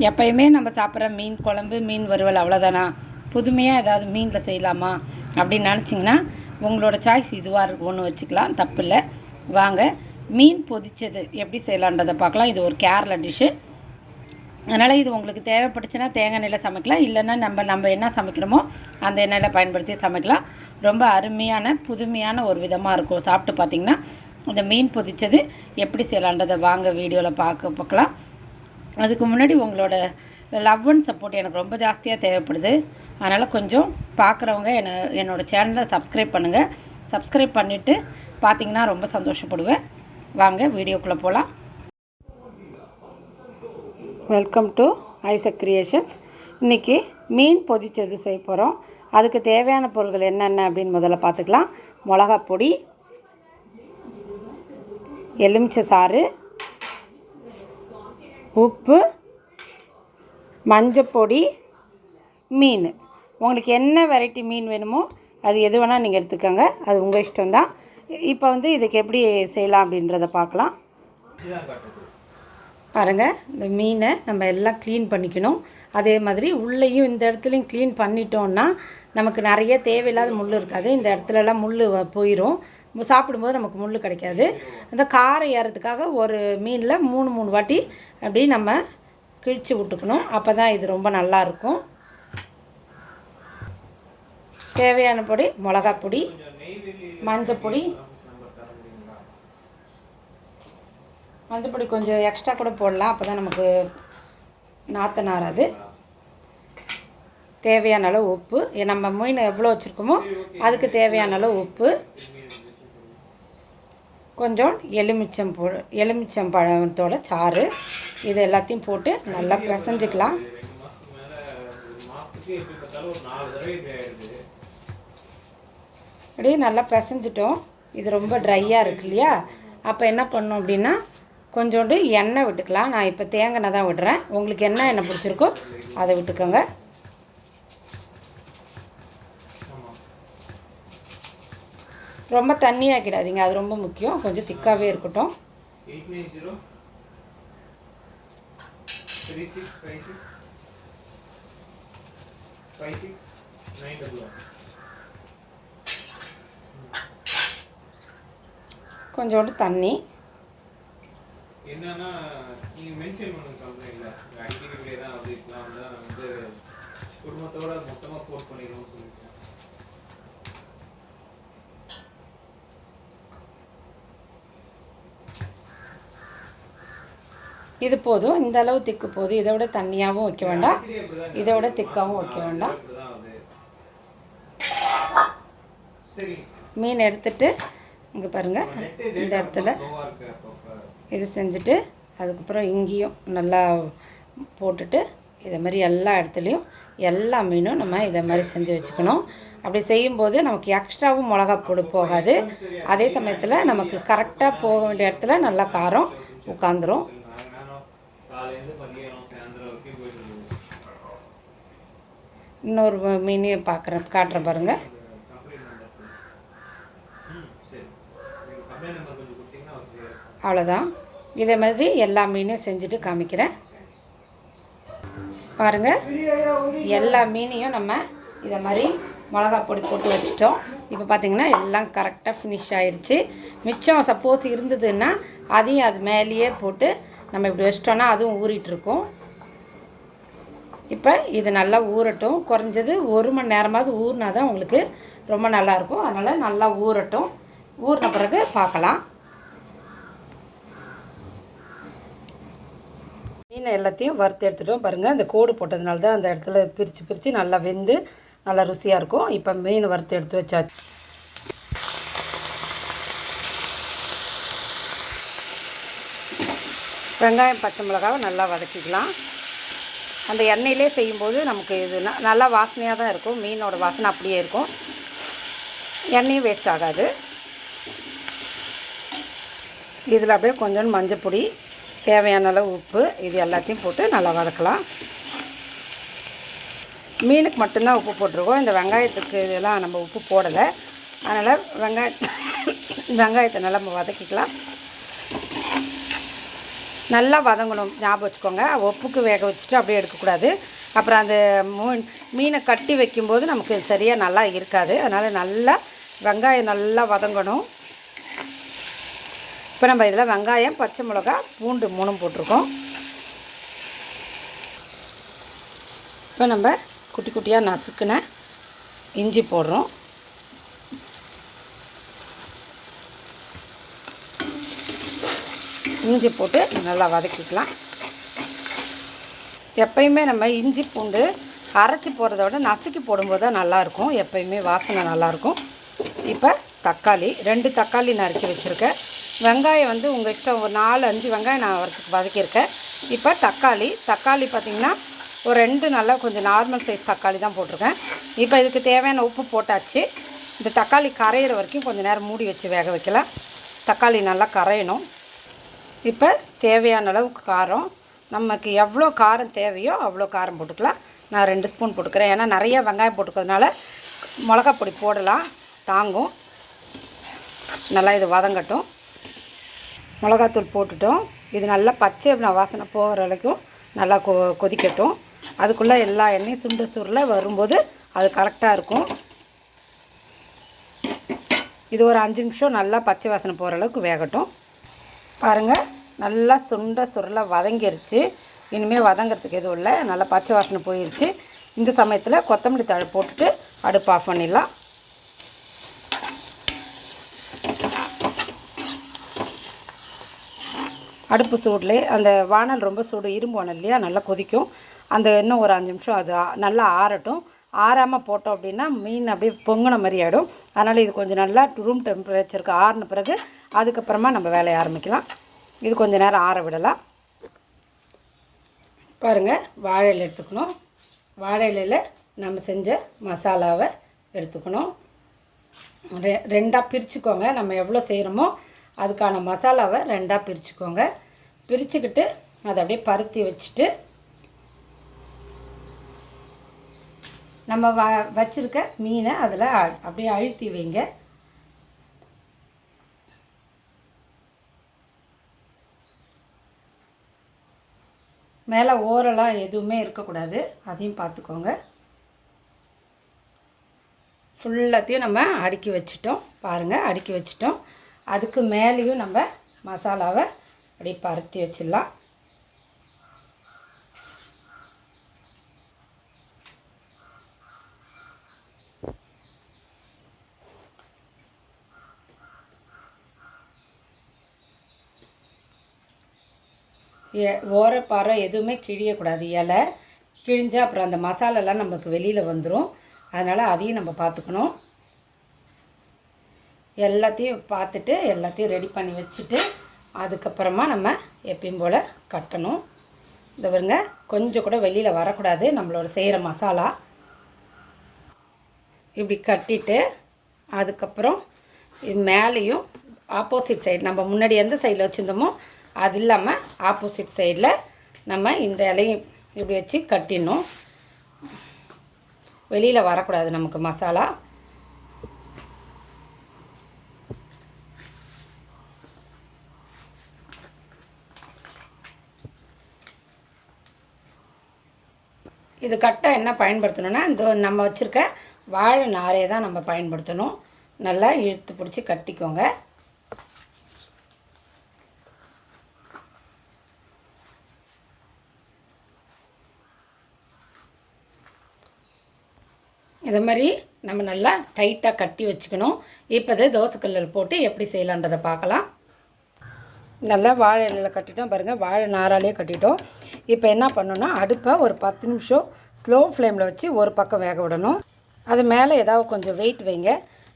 எப்பயுமே நம்ம சாப்பிட்ற மீன் குழம்பு, மீன் வறுவல் அவ்வளோதானா? புதுமையாக ஏதாவது மீனில் செய்யலாமா அப்படின்னு நினச்சிங்கன்னா உங்களோட சாய்ஸ் இதுவாக ஒன்று வச்சுக்கலாம், தப்பில்லை. வாங்க மீன் பொதிச்சது எப்படி செய்யலான்றதை பார்க்கலாம். இது ஒரு கேரளா டிஷ்ஷு. அதனால் இது உங்களுக்கு தேவைப்பட்டுச்சுன்னா தேங்காய் எண்ணெயில் சமைக்கலாம், இல்லைன்னா நம்ம என்ன சமைக்கிறோமோ அந்த எண்ணெயில் பயன்படுத்தி சமைக்கலாம். ரொம்ப அருமையான புதுமையான ஒரு விதமாக இருக்கும். சாப்பிட்டு பார்த்திங்கன்னா இந்த மீன் பொதிச்சது எப்படி செய்யலான்றதை வாங்க வீடியோவில் பார்க்கலாம். அதுக்கு முன்னாடி உங்களோட லவ் அண்ட் சப்போர்ட் எனக்கு ரொம்ப ஜாஸ்தியாக தேவைப்படுது. அதனால் கொஞ்சம் பார்க்குறவங்க என்னோடய சேனலை சப்ஸ்கிரைப் பண்ணுங்கள். சப்ஸ்கிரைப் பண்ணிவிட்டு பார்த்திங்கன்னா ரொம்ப சந்தோஷப்படுவேன். வாங்க வீடியோக்குள்ளே போகலாம். Welcome to Isaac creations. இன்றைக்கி மீன் பொதிச்சது செய்ய போகிறோம். அதுக்கு தேவையான பொருட்கள் என்னென்ன அப்படின்னு முதல்ல பார்த்துக்கலாம். மிளகாப் பொடி, எலுமிச்சை சாறு, உப்பு, மஞ்சப்பொடி, மீன். உங்களுக்கு என்ன வெரைட்டி மீன் வேணுமோ அது எது வேணால் நீங்கள் எடுத்துக்கோங்க, அது உங்கள் இஷ்டம்தான். இப்போ இதுக்கு எப்படி செய்யலாம் அப்படின்றத பார்க்கலாம். பாருங்கள், இந்த மீனை நம்ம எல்லாம் க்ளீன் பண்ணிக்கணும். அதே மாதிரி உள்ளேயும் இந்த இடத்துலையும் க்ளீன் பண்ணிட்டோன்னா நமக்கு நிறைய தேவையில்லாத முள் இருக்காது. இந்த இடத்துலலாம் முள் போயிடும், சாப்பிடும்போது நமக்கு முள் கிடைக்காது. அந்த காரம் ஏறதுக்காக ஒரு மீனில் மூணு வாட்டி அப்படி நம்ம கிழித்து விட்டுக்கணும். அப்போ தான் இது ரொம்ப நல்லாயிருக்கும். தேவையான பொடி மிளகாப் பொடி, மஞ்சப்பொடி கொஞ்சம் எக்ஸ்ட்ரா கூட போடலாம், அப்போ தான் நமக்கு நாற்ற நாராது. தேவையான அளவு உப்பு, நம்ம மீன் எவ்வளோ வச்சுருக்கோமோ அதுக்கு தேவையான அளவு உப்பு, கொஞ்சம் எலுமிச்சம்பழத்தோட சாறு, இது எல்லாத்தையும் போட்டு நல்லா பிசைஞ்சிக்கலாம். அப்படியே நல்லா பிசைஞ்சிட்டோம். இது ரொம்ப ட்ரையாக இருக்கு இல்லையா? அப்போ என்ன பண்ணணும் அப்படின்னா கொஞ்சோண்டு எண்ணெய் விட்டுக்கலாம். நான் இப்போ தேங்காய் எண்ணெய் தான் விடுறேன். உங்களுக்கு என்ன எண்ணெய் பிடிச்சிருக்கோ அதை விட்டுக்கோங்க. ரொம்ப தண்ணியாக்கிடாதீங்க, அது ரொம்ப முக்கியம். கொஞ்சம் திக்காகவே இருக்கட்டும். கொஞ்சோண்டு தண்ணி. என்னன்னா நீங்க மென்ஷன் பண்ண சொல்றீங்க ஆக்டிவிட்டி தான் அது இஸ்லாம் குடும்பத்தோட மொத்தமா போஸ்ட் பண்ணிடுவோம் சொல்லிட்டு. இது போதும், இந்த அளவு திக்கு போதும். இதை விட தண்ணியாகவும் வைக்க வேண்டாம், இதை விட திக்காகவும் வைக்க வேண்டாம். மீன் எடுத்துட்டு இங்கே பாருங்கள், இந்த இடத்துல இது செஞ்சுட்டு அதுக்கப்புறம் இங்கேயும் நல்லா போட்டுட்டு இதை மாதிரி எல்லா இடத்துலையும் எல்லா மீனும் நம்ம இதை மாதிரி செஞ்சு வச்சுக்கணும். அப்படி செய்யும்போது நமக்கு எக்ஸ்ட்ராவும் மிளகாப் பொடி போகாது. அதே சமயத்தில் நமக்கு கரெக்டாக போக வேண்டிய இடத்துல நல்லா காரம் உட்காந்துரும். இன்னொரு மீனையும் காட்டுறேன் பாருங்கள். அவ்வளோதான். இதே மாதிரி எல்லா மீனையும் செஞ்சுட்டு காமிக்கிறேன் பாருங்கள். எல்லா மீனையும் நம்ம இதை மாதிரி மிளகாப் பொடி போட்டு வச்சிட்டோம். இப்போ பார்த்திங்கன்னா எல்லாம் கரெக்டாக ஃபினிஷ் ஆயிடுச்சு. மிச்சம் சப்போஸ் இருந்ததுன்னா அதையும் அது மேலேயே போட்டு நம்ம இப்படி வச்சிட்டோன்னா அதுவும் ஊறிட்டுருக்கும். இப்போ இது நல்லா ஊறட்டும். குறைஞ்சது 1 மணி நேரமாவது ஊறினா தான் உங்களுக்கு ரொம்ப நல்லாயிருக்கும். அதனால் நல்லா ஊறட்டும். ஊறின பிறகு பார்க்கலாம். மீன் எல்லாத்தையும் வறுத்து எடுத்துட்டோம் பாருங்கள். அந்த கோடு போட்டதுனால தான் அந்த இடத்துல பிரித்து நல்லா வெந்து நல்லா ருசியாக இருக்கும். இப்போ மீன் வறுத்து எடுத்து வச்சாச்சு. வெங்காயம் பச்சை மிளகாவை நல்லா வதக்கிக்கலாம். அந்த எண்ணெயிலே செய்யும்போது நமக்கு இது நல்லா வாசனையாக தான் இருக்கும். மீனோட வாசனை அப்படியே இருக்கும், எண்ணெயும் வேஸ்ட் ஆகாது. இதில் அப்படியே கொஞ்சம் மஞ்சப்பொடி, தேவையான அளவு உப்பு, இது எல்லாத்தையும் போட்டு நல்லா வதக்கலாம். மீனுக்கு மட்டும்தான் உப்பு போட்டிருக்கோம். இந்த வெங்காயத்துக்கு இதெல்லாம் நம்ம உப்பு போடலை. அதனால் வெங்காயத்தை நல்லா நம்ம வதக்கிக்கலாம். நல்லா வதங்கணும், ஞாபகம் வச்சுக்கோங்க. உப்புக்கு வேக வச்சுட்டு அப்படியே எடுக்கக்கூடாது. அப்புறம் அந்த மீனை கட்டி வைக்கும்போது நமக்கு சரியாக நல்லா இருக்காது. அதனால் நல்லா வெங்காயம் நல்லா வதங்கணும். இப்போ நம்ம இதில் வெங்காயம், பச்சை மிளகா, பூண்டு 3 போட்டிருக்கோம். இப்போ நம்ம குட்டி குட்டியாக நசுக்குன இஞ்சி போடுறோம். இஞ்சி போட்டு நல்லா வதக்கிக்கலாம். எப்பயுமே நம்ம இஞ்சி பூண்டு அரைச்சி போடுறத விட நசுக்கி போடும்போது தான் நல்லாயிருக்கும். எப்பயுமே வாசனை நல்லாயிருக்கும். இப்போ தக்காளி 2 தக்காளி நறுக்கி வச்சுருக்கேன். வெங்காயம் வந்து உங்கள் இஷ்டம், ஒரு 4-5 வெங்காயம் நான் வதக்கியிருக்கேன். இப்போ தக்காளி பார்த்திங்கன்னா ஒரு 2 நல்லா கொஞ்சம் நார்மல் சைஸ் தக்காளி தான் போட்டிருக்கேன். இப்போ இதுக்கு தேவையான உப்பு போட்டாச்சு. இந்த தக்காளி கரையிற வரைக்கும் கொஞ்சம் நேரம் மூடி வச்சு வேக வைக்கலாம். தக்காளி நல்லா கரையணும். இப்போ தேவையான அளவுக்கு காரம், நமக்கு எவ்வளோ காரம் தேவையோ அவ்வளோ காரம் போட்டுக்கலாம். நான் 2 ஸ்பூன் போட்டுக்கிறேன். ஏன்னா நிறையா வெங்காயம் போட்டுக்கிறதுனால மிளகாப் பொடி போடலாம், தாங்கும். நல்லா இது வதங்கட்டும். மிளகாத்தூள் போட்டுட்டோம். இது நல்லா பச்சை வாசனை போகிற வரைக்கும் நல்லா கொதிக்கட்டும். அதுக்குள்ளே எல்லா எண்ணெயும் சுண்டு சுருள வரும்போது அது கரெக்டாக இருக்கும். இது ஒரு 5 நிமிஷம் நல்லா பச்சை வாசனை போகிற அளவுக்கு வேகட்டும். பாருங்கள், நல்லா சுண்ட சுருள வதங்கிருச்சு. இனிமேல் வதங்கிறதுக்கு எதுவும் இல்லை, நல்லா பச்சை வாசனை போயிடுச்சு. இந்த சமயத்தில் கொத்தமல்லி தழை போட்டுட்டு அடுப்பு ஆஃப் பண்ணிடலாம். அடுப்பு சூடில் அந்த வானல் ரொம்ப சூடு, இரும்பு வானல் இல்லையா, நல்லா கொதிக்கும். அந்த இன்னும் ஒரு 5 நிமிஷம் அது நல்லா ஆறட்டும். ஆறாமல் போட்டோம் அப்படின்னா மீன் அப்படியே பொங்கின மாதிரி ஆகிடும். அதனால் இது கொஞ்சம் நல்லா ரூம் டெம்பரேச்சருக்கு ஆறின பிறகு அதுக்கப்புறமா நம்ம வேலையை ஆரம்பிக்கலாம். இது கொஞ்சம் நேரம் ஆற விடலாம். பாருங்கள், வாழை இலை எடுத்துக்கணும். வாழை இலையில் நம்ம செஞ்ச மசாலாவை எடுத்துக்கணும். 2ஆக பிரிச்சுக்கோங்க. நம்ம எவ்வளோ செய்கிறோமோ அதுக்கான மசாலாவை 2ஆக பிரிச்சுக்கோங்க. பிரிச்சுக்கிட்டு அதை அப்படியே பருத்தி வச்சுட்டு நம்ம வச்சுருக்க மீனை அதில் அப்படியே அழுத்தி வைங்க. மேலே ஓரெல்லாம் எதுவுமே இருக்கக்கூடாது, அதையும் பார்த்துக்கோங்க. ஃபுல்லாத்தையும் நம்ம அடுக்கி வச்சிட்டோம். பாருங்கள், அடுக்கி வச்சிட்டோம். அதுக்கு மேலேயும் நம்ம மசாலாவை அப்படியே பருத்தி வச்சிடலாம். ஓரப்பாறை எதுவுமே கிழியக்கூடாது. இலை கிழிஞ்சால் அப்புறம் அந்த மசாலாலாம் நமக்கு வெளியில் வந்துடும். அதனால் அதையும் நம்ம பார்த்துக்கணும். எல்லாத்தையும் பார்த்துட்டு எல்லாத்தையும் ரெடி பண்ணி வச்சுட்டு அதுக்கப்புறமா நம்ம எப்பயும் போல் கட்டணும். இந்த பாருங்க, கொஞ்சம் கூட வெளியில் வரக்கூடாது நம்மளோட செய்கிற மசாலா. இப்படி கட்டிட்டு அதுக்கப்புறம் மேலேயும் ஆப்போசிட் சைடு, நம்ம முன்னாடி எந்த சைடில் வச்சுருந்தோமோ அது இல்லாமல் ஆப்போசிட் சைடில் நம்ம இந்த இலையும் இப்படி வச்சு கட்டிடணும். வெளியில் வரக்கூடாது நமக்கு மசாலா. இது கட்ட என்ன பயன்படுத்தணும்னா, இந்த நம்ம வச்சுருக்க வாழை நாரே தான் நம்ம பயன்படுத்தணும். நல்லா இழுத்து பிடிச்சி கட்டிக்கோங்க. இதை மாதிரி நம்ம நல்லா டைட்டாக கட்டி வச்சுக்கணும். இப்போ தோசைக்கல்லில் போட்டு எப்படி செய்யலான்றதை பார்க்கலாம். நல்லா வாழை இலையில் கட்டிட்டோம். பாருங்கள், வாழை நாராலேயே கட்டிட்டோம். இப்போ என்ன பண்ணணும்னா, அடுப்பை ஒரு 10 நிமிஷம் ஸ்லோ ஃப்ளேமில் வச்சு ஒரு பக்கம் வேக விடணும். அது மேலே ஏதாவது கொஞ்சம் வெயிட் வைங்க,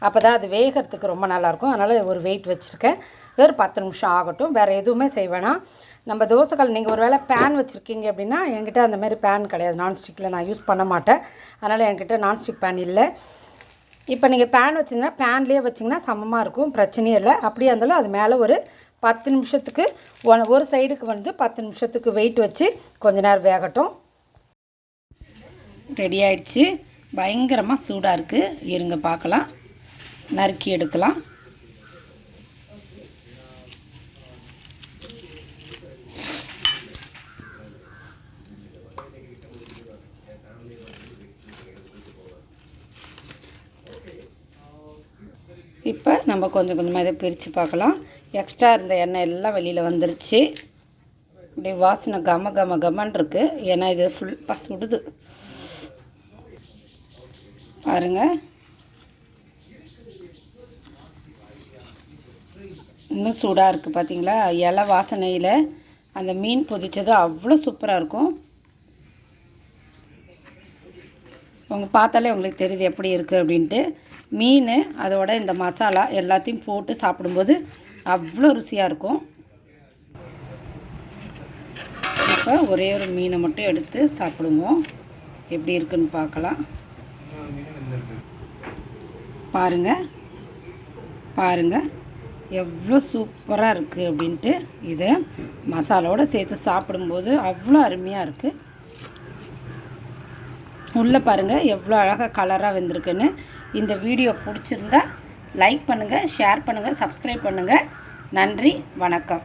அப்போ தான் அது வேகிறதுக்கு ரொம்ப நல்லாயிருக்கும். அதனால் ஒரு வெயிட் வச்சுருக்கேன். ஒரு 10 நிமிஷம் ஆகட்டும். வேறு எதுவுமே செய்ய வேணாம். நம்ம தோசைக்கல் நீங்கள் ஒரு வேளை பேன் வச்சுருக்கீங்க அப்படின்னா, என்கிட்ட அந்தமாரி பேன் கிடையாது. நான்ஸ்டிக்கில் நான் யூஸ் பண்ண மாட்டேன். அதனால் என்கிட்ட நான்ஸ்டிக் பேன் இல்லை. இப்போ நீங்கள் பேன் வச்சிங்கன்னா பேன்லேயே வச்சிங்கன்னா சமமாக இருக்கும், பிரச்சனையே இல்லை. அப்படியே இருந்தாலும் அது மேலே ஒரு 10 நிமிஷத்துக்கு ஒரு சைடுக்கு 10 நிமிஷத்துக்கு வெயிட் வச்சு கொஞ்ச நேரம் வேகட்டும். ரெடி ஆயிடுச்சு. பயங்கரமாக சூடாக இருக்குது. இருங்க பார்க்கலாம். நறுக்கி எடுக்கலாம். இப்போ நம்ம கொஞ்சம் கொஞ்சமாக இதை பிரித்து பார்க்கலாம். எக்ஸ்ட்ரா இருந்த எண்ணெய் எல்லாம் வெளியில் வந்துருச்சு. அப்படியே வாசனை கம கம கமன்னு இருக்குது. ஏன்னா இது ஃபுல்லாக சுடுது பாருங்கள். இன்னும் சூடாக இருக்குது பார்த்தீங்களா. இலை வாசனையில் அந்த மீன் பொதிச்சது அவ்வளோ சூப்பராக இருக்கும். பார்த்தாலே உங்களுக்கு தெரியுது எப்படி இருக்குது அப்படின்ட்டு. மீன் அதோட இந்த மசாலா எல்லாத்தையும் போட்டு சாப்பிடும்போது அவ்வளோ ருசியாக இருக்கும். இப்போ ஒரே ஒரு மீனை மட்டும் எடுத்து சாப்பிடுவோம். எப்படி இருக்குன்னு பார்க்கலாம். பாருங்கள் எவ்வளோ சூப்பராக இருக்குது அப்படின்ட்டு. இதை மசாலாவோடு சேர்த்து சாப்பிடும்போது அவ்வளோ அருமையாக இருக்குது. உள்ளே பாருங்கள் எவ்வளோ அழகாக கலராக வெந்திருக்குன்னு. இந்த வீடியோ பிடிச்சிருந்தா லைக் பண்ணுங்கள், ஷேர் பண்ணுங்கள், சப்ஸ்கிரைப் பண்ணுங்கள். நன்றி, வணக்கம்.